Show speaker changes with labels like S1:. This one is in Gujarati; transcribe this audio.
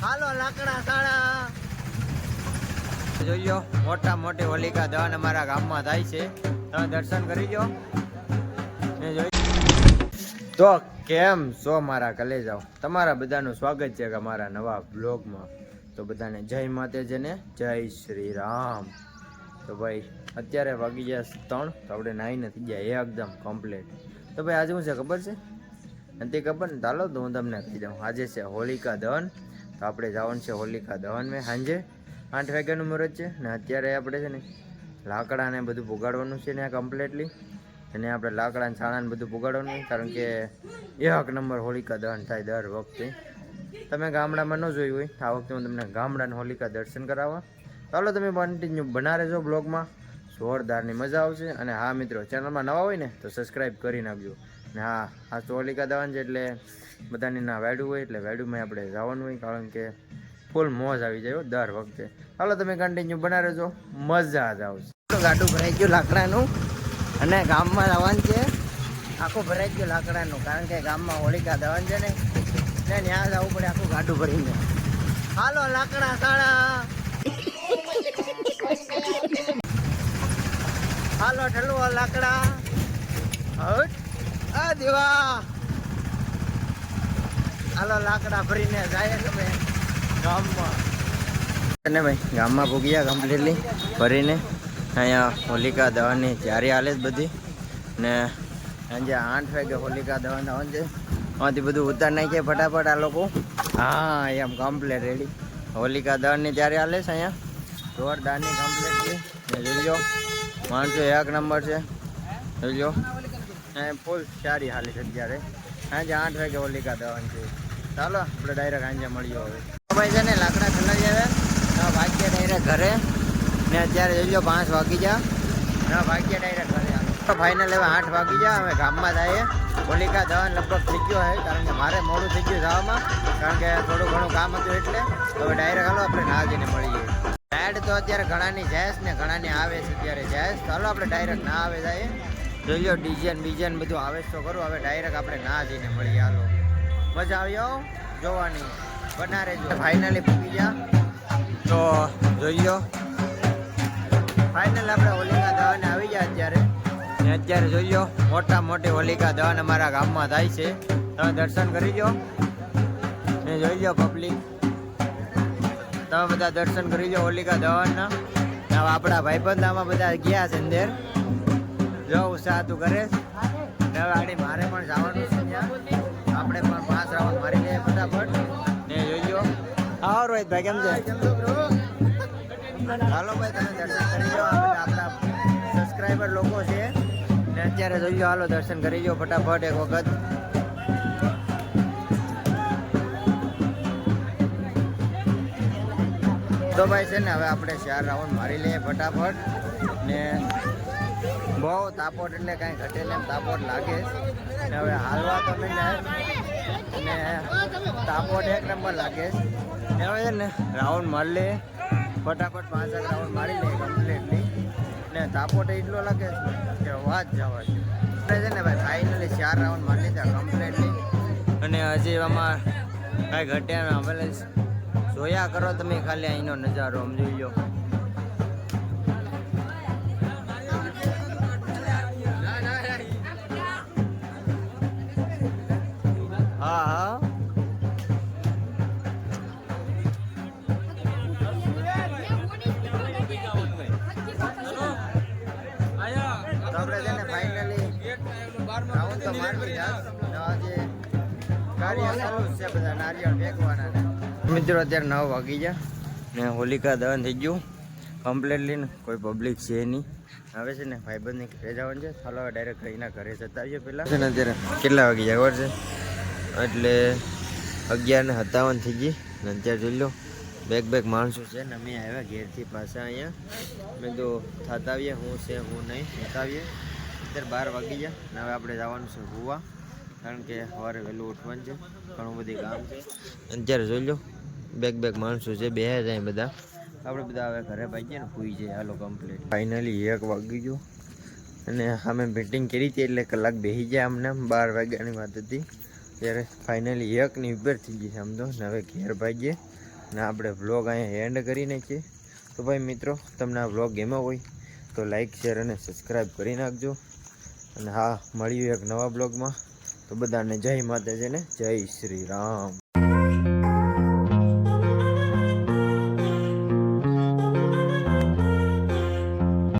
S1: હાલો લાકડા સાળા જોઈજો મોટા મોટી હોલિકા દહન અમારા ગામમાં થાય છે. તમે દર્શન કરી જો. તો કેમ છો મારા કલેજાઓ, તમારા બધાનું સ્વાગત છે કે મારા નવા બ્લોગમાં. તો બધાને જય માતાજી ને જય શ્રી રામ. તો ભાઈ અત્યારે વાગી ગયા 3, તો આપણે નાહીને થઈ ગયા એકદમ કમ્પ્લીટ. તો ભાઈ આજે શું છે ખબર છે? નથી ખબર ને? ચાલો તો હું તમને કહી દઉં. આજે છે હોલિકા દહન. તો આપણે જવાનું છે હોલિકા દહન મેં સાંજે 8 વાગ્યાનું મુહૂર્ત છે ને. અત્યારે આપણે છે ને લાકડાને બધું પુગાડવાનું છે ને કમ્પ્લીટલી. અને આપણે લાકડાને છાણાને બધું પુગાડવાનું, કારણ કે 1 નંબર હોલિકા દહન થાય દર વખતે. તમે ગામડામાં ન જોયું હોય, આ વખતે હું તમને ગામડાની હોલિકા દર્શન કરાવવા. ચાલો તમે કન્ટિન્યુ બના રહેજો બ્લોગમાં, જોરદારની મજા આવશે. અને હા મિત્રો, ચેનલમાં નવા હોય ને તો સબસ્ક્રાઈબ કરી નાખજો. ને હા, આ તો હોલિકા દહન છે એટલે બધાની ના વાડું હોય, એટલે વાડુમાં આપણે જવાનું હોય, કારણ કે ફૂલ મોજ આવી જાય દર વખતે. ચાલો તમે કન્ટિન્યુ બના રહેજો, મજા જ આવશે. ગાડું ભરાઈ ગયું લાકડાનું અને ગામમાં જવાનું છે. આખું ભરાઈ ગયું લાકડાનું, કારણ કે ગામમાં હોલિકા દહન છે ને ત્યાં જવું પડે આખું ગાડું ભરીને. હાલો લાકડા સાળા હાલો ઠલવો લાકડા. આ દેવા હાલો લાકડા ભરીને જાય તમે ગામમાં. અને ભાઈ ગામમાં ભૂગ્યા કમ્પ્લીટલી ભરીને. અહીંયા હોલિકા દહનની તૈયારી હાલે જ બધી. ને સાંજે 8 વાગે હોલિકા દહન આવવાનું છે. આમાંથી બધું ઉતાર નાખીએ ફટાફટ આ લોકો. હા એમ કમ્પ્લીટ રેડી. હોલિકા દહનની તૈયારી હાલે છે અહીંયા જોરદારની કમ્પ્લીટલી. જોઈજો માણસો 1 નંબર છે. જોઈજો ફૂલ સારી હાલી છે અત્યારે. સાંજે 8 વાગે હોલિકા દહન છે. ચાલો આપણે ડાયરેક્ટ સાંજે મળીએ હવે. ભાઈ છે ને લાકડા ખલાવી આવે ભાગ્ય ડાયરેક્ટ ઘરે. ને અત્યારે જોઈજો 5 વાગી ગયા. ભાગ્ય ડાયરેક્ટ ઘરે આવે. ફાઇનલ હવે 8 વાગી ગયા. અમે ગામમાં જઈએ. હોલિકા દહન લગભગ થઈ ગયો છે, કારણ કે મારે મોડું થઈ ગયું જવામાં, કારણ કે થોડું ઘણું કામ હતું. એટલે હવે ડાયરેક્ટ હાલો આપણે ના જઈને મળીએ. એડ તો અત્યારે ઘણાની જાય ને ઘણાની આવે છે અત્યારે જાય. ચાલો આપણે ડાયરેક્ટ ના આવે જાય. જોઈ લો ડીજે બધું આવે તો કરું. હવે ડાયરેક્ટ આપણે ના જઈને મળીએ. હાલો મજા આવ્યો જોવાની, બના રહેજો. ફાઇનલી પૂકી ગયા તો જોઈ લો. ફાઇનલ આપણે હોલિકા દહન આવી ગયા અત્યારે. અત્યારે જોઈ લો મોટા મોટી હોલિકા દહન અમારા ગામમાં થાય છે. તમે દર્શન કરી લો ને જોઈ લો પબ્લિક. તમે બધા દર્શન કરી લો હોલિકા દહનના. આપણા ભાઈબંધ આમાં બધા ગયા છે અંદર. જો ઉત્સાહ તું કરે. હવે આડી મારે પણ જવાનું છે ત્યાં. આપણે પણ 5 રાઉન્ડ મારી લઈએ ફટાફટ. ને જોઈ લો. હા રોહિતભાઈ કેમ છે? હાલો ભાઈ તમે દર્શન કરી લો. આપણા સબસ્ક્રાઈબર લોકો છે ને અત્યારે જોઈ લો. હાલો દર્શન કરી લો ફટાફટ એક વખત. તો ભાઈ છે ને હવે આપણે 4 રાઉન્ડ મારી લઈએ ફટાફટ. ને બહુ તાપોટ એટલે કાંઈ ઘટે ને એમ તાપોટ લાગે. ને હવે હાલવા તો નહીં ને તાપોટ 1 નંબર લાગે. ને હવે છે ને રાઉન્ડ મારી લે ફટાફટ. 5 રાઉન્ડ મારી લે કમ્પ્લીટલી. ને તાપોટ એટલો લાગે કે વાત જવા છે. છે ને ભાઈ ફાઇનલી 4 રાઉન્ડ મારી લીધા કમ્પ્લીટલી. અને હજી આમાં કાંઈ ઘટે અમે જોયા કરો તમે ખાલી અહીંનો નજારો આમ જોઈ લો. હા હા આપણે છે ને ફાઇનલી રાઉન્ડ તો મારી દીધા. આજે કાર્ય ચાલુ છે બધા નારિયેળ ફેંકવાના ને. મિત્રો અત્યારે 9 વાગી ગયા ને હોલિકા દહન થઈ ગયું કમ્પ્લીટલી. ને કોઈ પબ્લિક છે નહીં. હવે છે ને ભાઈબંધની ઘરે જવાનું છે. ચાલો હવે ડાયરેક્ટ કહીના ઘરે જતા આવીએ. પહેલાં છે ને અત્યારે કેટલા વાગી જાય ખબર છે? એટલે 11:57 થઈ ગઈ. ને અત્યારે જોઈ લો બેગ માણસો છે ને અમે આવ્યા ઘેરથી પાછા અહીંયા. મેં તો થતા આવીએ હું છે હું નહીં થતા આવીએ. અત્યારે 12 વાગી ગયા ને હવે આપણે જવાનું છે ગોવા, કારણ કે સવારે વહેલું ઉઠવાનું છે. ઘણું બધી કામ છે. અત્યારે જોઈ લો બેગ માણસો છે બે જાય બધા. આપણે બધા હવે ઘરે ભાગીએ ને સૂઈ જાય. હાલો કમ્પ્લીટ. ફાઇનલી 1 વાગી ગયું અને અમે મીટિંગ કરી હતી એટલે કલાક બેસી ગયા. અમને 12 વાગ્યાની વાત હતી ત્યારે ફાઇનલી 1ની ઉપર થઈ ગઈ આમ તો. ને હવે ઘેર ભાગીએ ને આપણે વ્લોગ અહીંયા એન્ડ કરી નાખીએ. તો ભાઈ મિત્રો, તમને આ વ્લોગ ગમ્યો હોય તો લાઈક, શેર અને સબસ્ક્રાઈબ કરી નાખજો. અને હા, મળ્યું એક નવા બ્લોગમાં. તો બધાને જય માતાજી ને જય શ્રી રામ.